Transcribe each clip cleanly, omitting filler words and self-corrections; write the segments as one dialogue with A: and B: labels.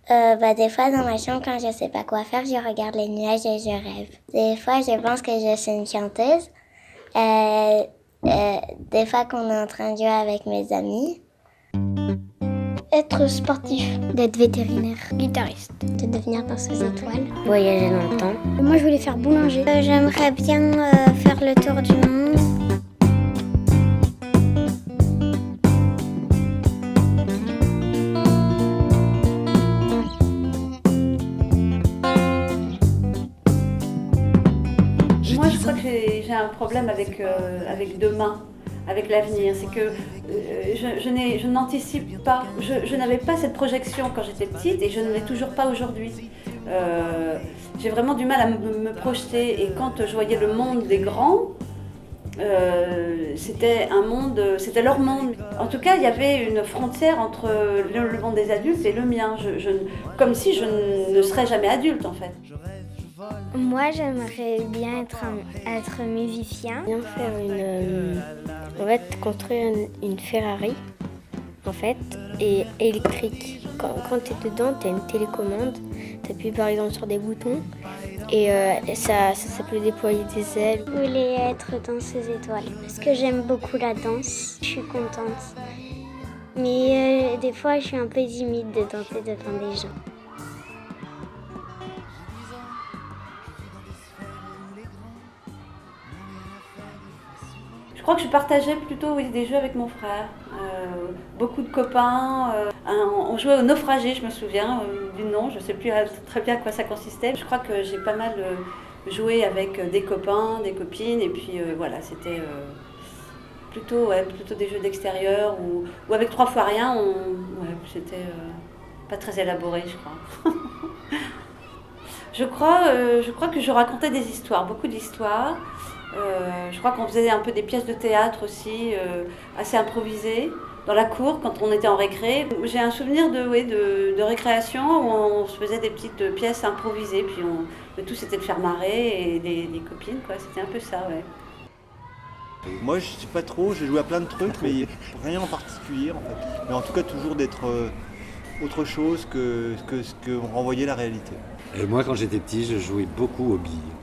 A: Des fois, dans ma chambre, quand je sais pas quoi faire, je regarde les nuages et je rêve. Des fois, je pense que je suis une chanteuse. Des fois, qu'on est en train de jouer avec mes amis. Être sportif. D'être vétérinaire. Guitariste. De devenir danseuse étoile. Voyager dans le temps. Moi, je voulais faire boulanger. J'aimerais bien faire le tour du monde.
B: Moi, je crois que j'ai un problème avec demain, avec l'avenir. C'est que je n'anticipe pas. Je n'avais pas cette projection quand j'étais petite et je ne l'ai toujours pas aujourd'hui. J'ai vraiment du mal à me projeter. Et quand je voyais le monde des grands, c'était un monde, c'était leur monde. En tout cas, il y avait une frontière entre le monde des adultes et le mien. Comme si je ne serais jamais adulte, en fait.
A: Moi, j'aimerais bien être musicien.
C: Bien faire construire une Ferrari, en fait, et électrique. Quand tu es dedans, tu as une télécommande, tu appuies par exemple sur des boutons, et ça peut déployer des ailes.
A: Je voulais être danseuse étoile, parce que j'aime beaucoup la danse, je suis contente. Mais des fois, je suis un peu timide de danser devant des gens.
B: Je crois que je partageais plutôt des jeux avec mon frère. Beaucoup de copains. On jouait au naufragé, je me souviens du nom. Je ne sais plus très bien à quoi ça consistait. Je crois que j'ai pas mal joué avec des copains, des copines. Et puis voilà, c'était plutôt des jeux d'extérieur ou avec 3 fois rien. C'était pas très élaboré, je crois. Je crois que je racontais des histoires, beaucoup d'histoires. Je crois qu'on faisait un peu des pièces de théâtre aussi, assez improvisées, dans la cour quand on était en récré. J'ai un souvenir de récréation où on se faisait des petites pièces improvisées, puis le tout c'était de faire marrer et des copines, quoi. C'était un peu ça, ouais.
D: Moi je sais pas trop, j'ai joué à plein de trucs, mais rien en particulier en fait. Mais en tout cas toujours d'être autre chose que ce que renvoyait la réalité.
E: Et moi quand j'étais petit, je jouais beaucoup aux billes.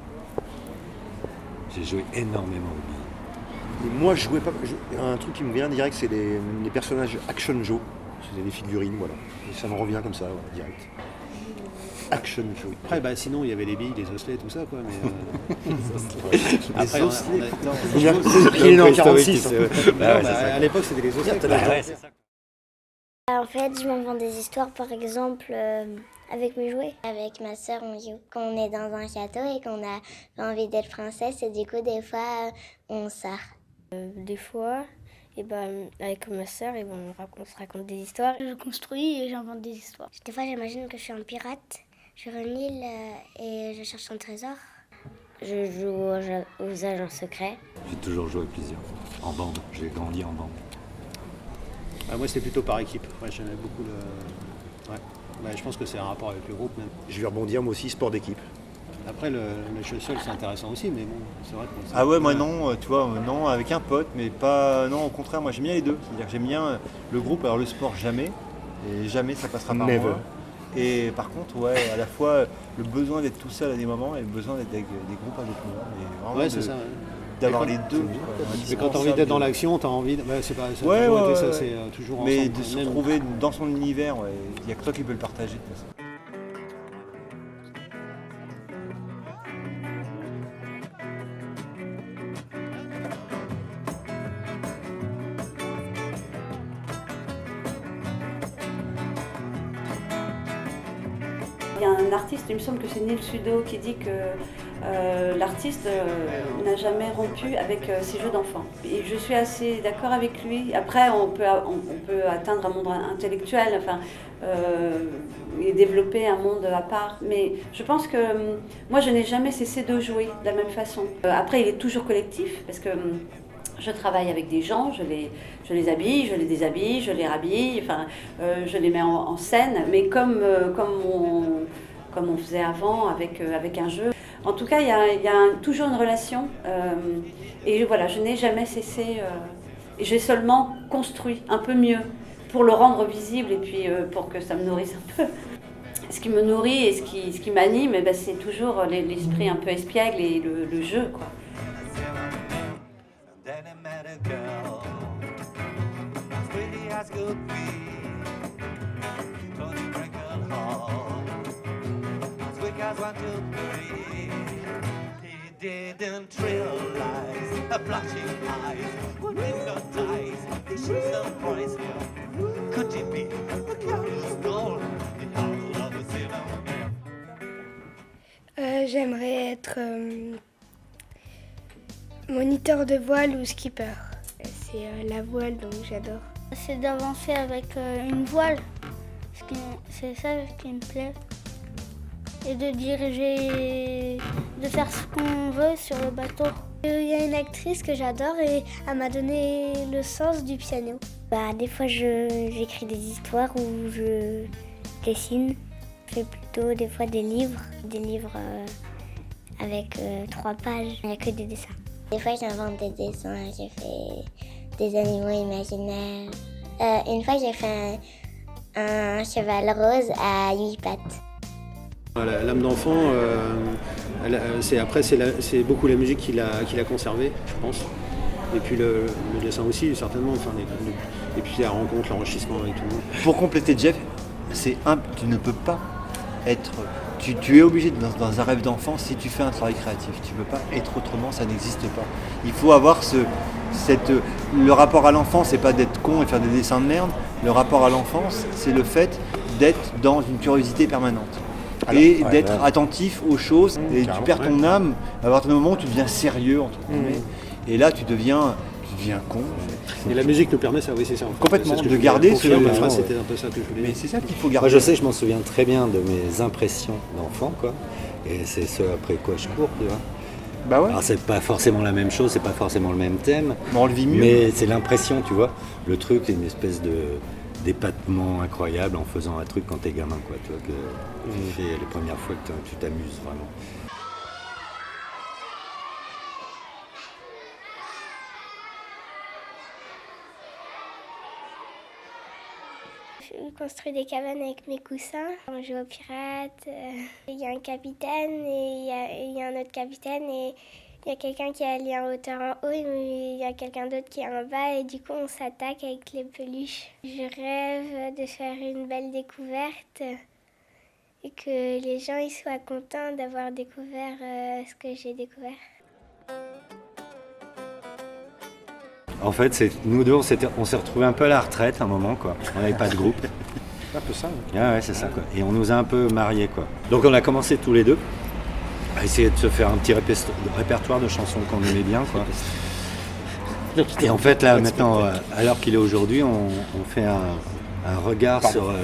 E: J'ai joué énormément aux billes.
F: Et moi, je jouais pas. Un truc qui me vient direct, c'est les personnages Action Joe. C'est des figurines, voilà. Et ça me revient comme ça, voilà, direct. Action Joe.
G: Après, sinon, il y avait les billes, les osselets, tout ça, quoi. Mais
D: Après, osselets,
F: Il est né en 46.
G: à l'époque, c'était les osselets.
A: En fait, je m'invente des histoires, par exemple, avec mes jouets. Avec ma sœur, on joue quand on est dans un château et qu'on a envie d'être princesse. Et du coup, des fois, on sort.
C: Des fois, avec ma sœur, on se raconte des histoires.
A: Je construis et j'invente des histoires. Des fois, j'imagine que je suis un pirate sur une île et je cherche un trésor.
C: Je joue aux agents secrets.
E: J'ai toujours joué à plusieurs, en bande. J'ai grandi en bande.
G: Moi, c'était plutôt par équipe. Ouais, j'aimais beaucoup le... Ouais. Je pense que c'est un rapport avec le groupe même.
F: Je vais rebondir, moi aussi, sport d'équipe.
G: Après, le jeu seul, c'est intéressant aussi, mais bon, c'est vrai que...
D: Ah ouais, moi non, tu vois, non, avec un pote, mais pas... Non, au contraire, moi j'aime bien les deux. C'est-à-dire que j'aime bien le groupe, alors le sport jamais, et jamais ça passera par
F: Never.
D: moi. Et par contre, ouais, à la fois le besoin d'être tout seul à des moments et le besoin d'être avec des groupes à d'autres moments. Et vraiment
G: c'est ça.
D: d'avoir les deux.
G: Mais quand t'as envie d'être dans l'action, t'as envie... c'est pas... Ça
D: Ouais,
G: a toujours
D: ouais,
G: été ça,
D: ouais.
G: c'est toujours
D: Mais
G: ensemble.
D: de se retrouver dans son univers, il n'y a que toi qui peux le partager de toute façon.
B: Il y a un artiste, il me semble que c'est Neil Sudo, qui dit que l'artiste n'a jamais rompu avec ses jeux d'enfants. Et je suis assez d'accord avec lui. Après, on peut atteindre un monde intellectuel, et développer un monde à part. Mais je pense que moi, je n'ai jamais cessé de jouer de la même façon. Après, il est toujours collectif, parce que je travaille avec des gens, je les habille, je les déshabille, je les rhabille, je les mets en scène, mais comme on faisait avant avec un jeu. En tout cas, il y a toujours une relation, et voilà, je n'ai jamais cessé, et j'ai seulement construit un peu mieux pour le rendre visible et puis pour que ça me nourrisse un peu. ce qui me nourrit et ce qui m'anime, ben, c'est toujours l'esprit un peu espiègle et le jeu, quoi.
H: Didn't realize the flashing eyes were hypnotized. They should surprise him. Could it be the curious goal? The howl of the silver?
I: J'aimerais être moniteur de voile ou skipper. C'est la voile, donc j'adore.
J: C'est d'avancer avec une voile. C'est ça qui me plaît. Et de diriger, de faire ce qu'on veut sur le bateau.
A: Il y a une actrice que j'adore et elle m'a donné le sens du piano. Des fois j'écris des histoires ou je dessine. Je fais plutôt des fois des livres avec 3 pages. Il n'y a que des dessins. Des fois j'invente des dessins, j'ai fait des animaux imaginaires. Une fois j'ai fait un cheval rose à 8 pattes.
G: L'âme d'enfant, c'est beaucoup la musique qui l'a conservée, je pense. Et puis le dessin aussi, certainement. Enfin, et puis la rencontre, l'enrichissement avec tout le monde.
D: Pour compléter Jeff, tu ne peux pas être... Tu es obligé dans un rêve d'enfant si tu fais un travail créatif. Tu ne peux pas être autrement, ça n'existe pas. Il faut avoir le rapport à l'enfance, c'est pas d'être con et faire des dessins de merde. Le rapport à l'enfance, c'est le fait d'être dans une curiosité permanente. Et d'être attentif aux choses. Et tu perds ton âme à partir du moment où tu deviens sérieux, entre guillemets. Et là, tu deviens con.
G: Et la musique nous permet ça, oui, c'est ça. En fait.
D: Complètement, de garder
G: ce moment. C'était un peu ça que je voulais dire.
D: Mais c'est ça qu'il faut garder.
E: Moi, je sais, je m'en souviens très bien de mes impressions d'enfant, quoi. Et c'est ce après quoi je cours, tu vois.
D: Bah ouais.
E: Alors, c'est pas forcément la même chose, c'est pas forcément le même thème.
D: Mais on le vit mieux.
E: Mais c'est l'impression, tu vois. Le truc est une espèce d'épatement incroyable en faisant un truc quand t'es gamin, quoi, tu vois, que tu fais les premières fois que tu t'amuses vraiment.
A: Je construis des cabanes avec mes coussins. On joue aux pirates. Il y a un capitaine et il y a un autre capitaine et il y a quelqu'un qui est allé en hauteur en haut et il y a quelqu'un d'autre qui est en bas et du coup on s'attaque avec les peluches. Je rêve de faire une belle découverte et que les gens ils soient contents d'avoir découvert ce que j'ai découvert.
E: En fait, nous deux, on s'est retrouvés un peu à la retraite à un moment, quoi. On n'avait pas de groupe.
G: C'est un peu ça.
E: Ouais, c'est ça, quoi. Et on nous a un peu mariés, quoi. Donc on a commencé tous les deux à essayer de se faire un petit répertoire de chansons qu'on aimait bien, quoi. Et en fait, là, maintenant, à l'heure qu'il est aujourd'hui, on fait un regard sur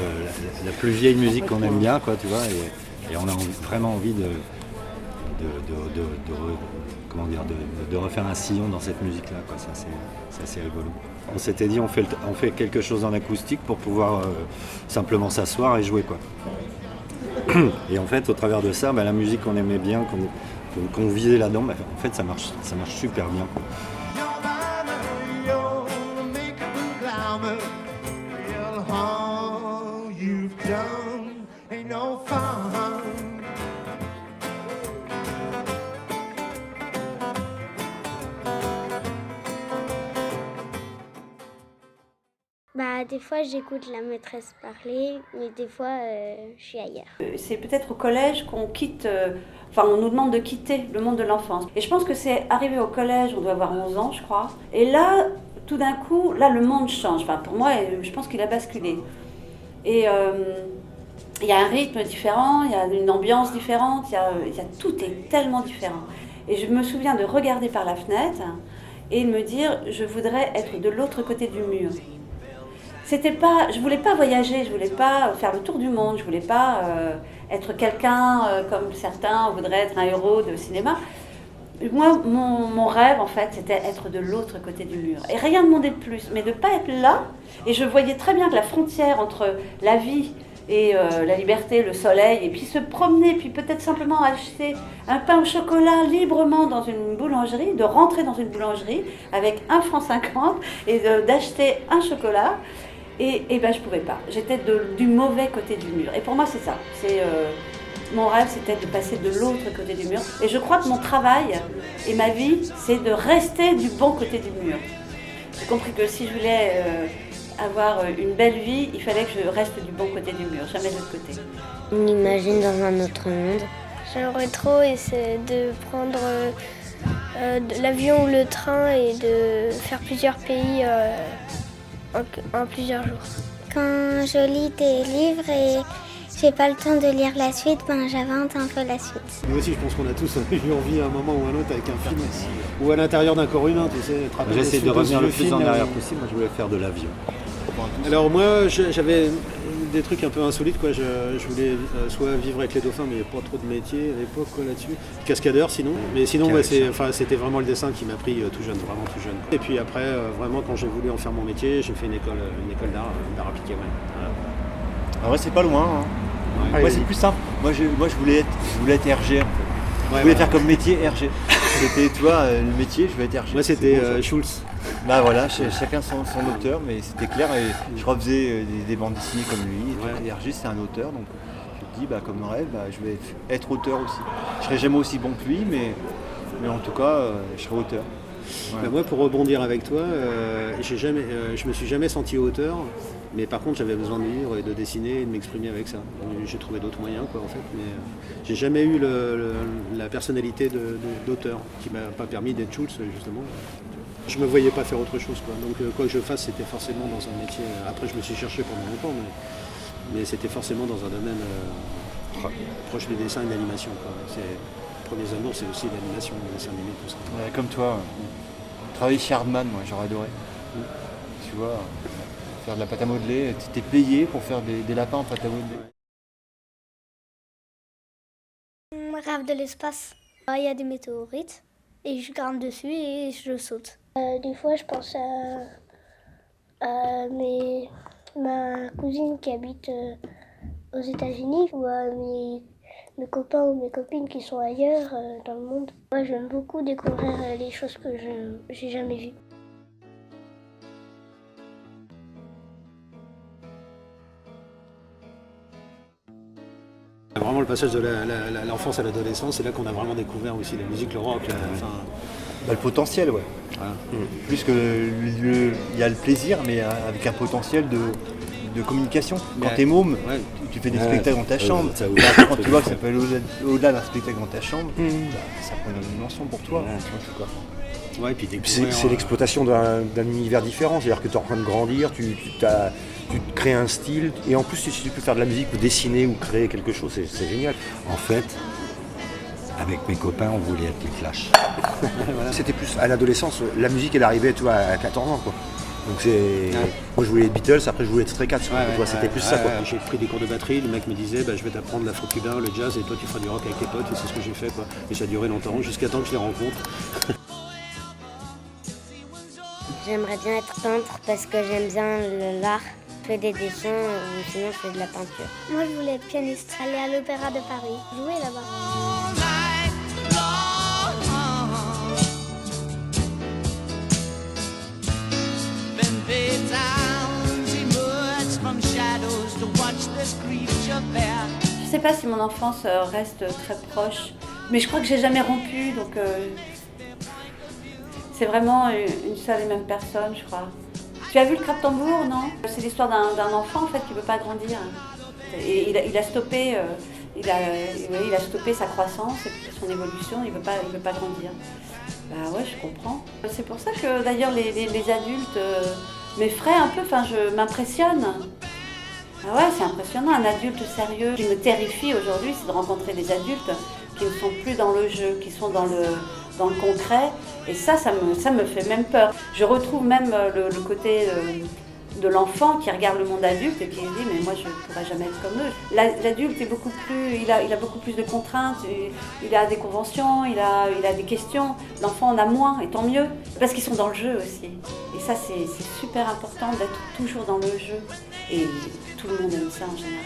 E: la plus vieille musique qu'on aime bien, quoi, tu vois. Et on a vraiment envie de refaire un sillon dans cette musique-là, quoi. Ça, c'est assez rigolo. On s'était dit, on fait quelque chose en acoustique pour pouvoir simplement s'asseoir et jouer, quoi. Et en fait, au travers de ça, la musique qu'on aimait bien, qu'on visait là-dedans, en fait, ça marche super bien, quoi.
A: Des fois j'écoute la maîtresse parler, mais des fois je suis ailleurs.
B: C'est peut-être au collège qu'on quitte, on nous demande de quitter le monde de l'enfance. Et je pense que c'est arrivé au collège, on doit avoir 11 ans je crois. Et là, tout d'un coup, là le monde change. Pour moi, je pense qu'il a basculé. Et il y a un rythme différent, il y a une ambiance différente, tout est tellement différent. Et je me souviens de regarder par la fenêtre et de me dire, je voudrais être de l'autre côté du mur. Je voulais pas voyager, je voulais pas faire le tour du monde, je voulais pas être quelqu'un comme certains voudraient être un héros de cinéma. Moi, mon rêve, en fait, c'était être de l'autre côté du mur. Et rien demandait de plus, mais de pas être là. Et je voyais très bien que la frontière entre la vie et la liberté, le soleil, et puis se promener, puis peut-être simplement acheter un pain au chocolat librement dans une boulangerie, de rentrer dans une boulangerie avec 1,50 franc et d'acheter un chocolat. Et ben, je pouvais pas. J'étais du mauvais côté du mur. Et pour moi, c'est ça. Mon rêve, c'était de passer de l'autre côté du mur. Et je crois que mon travail et ma vie, c'est de rester du bon côté du mur. J'ai compris que si je voulais avoir une belle vie, il fallait que je reste du bon côté du mur, jamais de l'autre côté.
C: On imagine dans un autre monde.
I: J'aimerais trop essayer de prendre l'avion ou le train et de faire plusieurs pays en plusieurs jours.
A: Quand je lis des livres et j'ai pas le temps de lire la suite, ben j'invente un peu la suite.
G: Nous aussi, je pense qu'on a tous eu envie à un moment ou à un autre avec un film. Ou à l'intérieur d'un corps humain, tu sais.
E: J'essaie de revenir le plus en arrière possible. Moi, je voulais faire de l'avion.
G: Alors moi, j'avais des trucs un peu insolites, quoi. Je voulais soit vivre avec les dauphins, mais il n'y avait pas trop de métier à l'époque, quoi, là-dessus. Cascadeur, sinon. Mais sinon, ouais, c'était vraiment le dessin qui m'a pris tout jeune, vraiment tout jeune, quoi. Et puis après, vraiment, quand j'ai voulu en faire mon métier, j'ai fait une école d'art appliqué. Ouais. Voilà.
D: En vrai, c'est pas loin. Hein. Ouais. Moi, c'est plus simple. Moi, je voulais être RG, en fait. Je voulais faire comme métier RG. C'était, tu vois, le métier, je voulais être RG.
G: Moi, c'était Schulz.
D: Bah voilà, chacun son auteur, mais c'était clair. Et je refaisais des bandes dessinées comme lui. Et RG, c'est un auteur, donc je me dis, bah, comme rêve, bah, je vais être auteur aussi. Je serai jamais aussi bon que lui, mais en tout cas, je serai auteur. Ouais.
G: Bah, moi, pour rebondir avec toi, je me suis jamais senti auteur. Mais par contre, j'avais besoin de lire et de dessiner et de m'exprimer avec ça. J'ai trouvé d'autres moyens, quoi, en fait. Mais j'ai jamais eu la personnalité d'auteur qui m'a pas permis d'être Schulz, justement. Je me voyais pas faire autre chose, quoi. Donc quoi que je fasse, c'était forcément dans un métier. Après, je me suis cherché pendant longtemps, mais c'était forcément dans un domaine proche du dessin et de l'animation, quoi. Premiers amours, c'est aussi l'animation, le dessin animé, tout ça.
D: Ouais, comme toi, travailler chez Hardman, moi, j'aurais adoré. Tu vois. Faire de la pâte à modeler, tu t'es payé pour faire des lapins en pâte à modeler.
J: Je rêve de l'espace. Il y a des météorites et je grimpe dessus et je saute.
I: Des fois, je pense à ma cousine qui habite aux États-Unis ou à mes copains ou mes copines qui sont ailleurs dans le monde. Moi, j'aime beaucoup découvrir les choses que je n'ai jamais vues.
G: Vraiment le passage de l'enfance à l'adolescence, c'est là qu'on a vraiment découvert aussi la musique, le rock.
D: Le potentiel, ouais. Voilà. Plus que il y a le plaisir, mais avec un potentiel de communication. Quand t'es môme, tu fais des spectacles dans ta chambre. Quand tu vois que ça peut aller au-delà d'un spectacle dans ta chambre, ça prend une dimension pour toi. En tout cas.
G: Ouais, puis
F: c'est l'exploitation d'un univers différent, c'est-à-dire que tu es en train de grandir, tu crées un style, et en plus si tu peux faire de la musique ou dessiner ou créer quelque chose, c'est génial.
E: En fait, avec mes copains, on voulait être les Clash.
F: Voilà. C'était plus à l'adolescence, la musique elle arrivait, tu vois, à 14 ans, quoi. Donc moi je voulais les Beatles, après je voulais être Stray Cats, c'était plus ça, quoi.
G: J'ai pris des cours de batterie, le mec me disait je vais t'apprendre l'afro-cubain, le jazz, et toi tu feras du rock avec tes potes, et c'est ce que j'ai fait, quoi. Et ça a duré longtemps, jusqu'à temps que je les rencontre.
C: J'aimerais bien être peintre parce que j'aime bien l'art. Je fais des dessins ou sinon je fais de la peinture.
J: Moi, je voulais être pianiste, aller à l'Opéra de Paris, jouer là-bas.
B: Je sais pas si mon enfance reste très proche, mais je crois que j'ai jamais rompu, donc c'est vraiment une seule et même personne, je crois. Tu as vu le crabe tambour, non? C'est l'histoire d'un enfant en fait qui ne peut pas grandir. Et il a stoppé, il a stoppé sa croissance, son évolution, il veut pas grandir. Bah ouais, je comprends. C'est pour ça que d'ailleurs les adultes m'effraient un peu, enfin je m'impressionne. Ah ouais, c'est impressionnant, un adulte sérieux. Ce qui me terrifie aujourd'hui, c'est de rencontrer des adultes qui ne sont plus dans le jeu, qui sont dans le concret. Et ça me fait même peur. Je retrouve même le côté de l'enfant qui regarde le monde adulte et qui se dit mais moi je ne pourrais jamais être comme eux. L'adulte est beaucoup plus, il a beaucoup plus de contraintes, il a des conventions, il a des questions. L'enfant en a moins et tant mieux parce qu'ils sont dans le jeu aussi. Et ça c'est super important d'être toujours dans le jeu et tout le monde aime ça en général.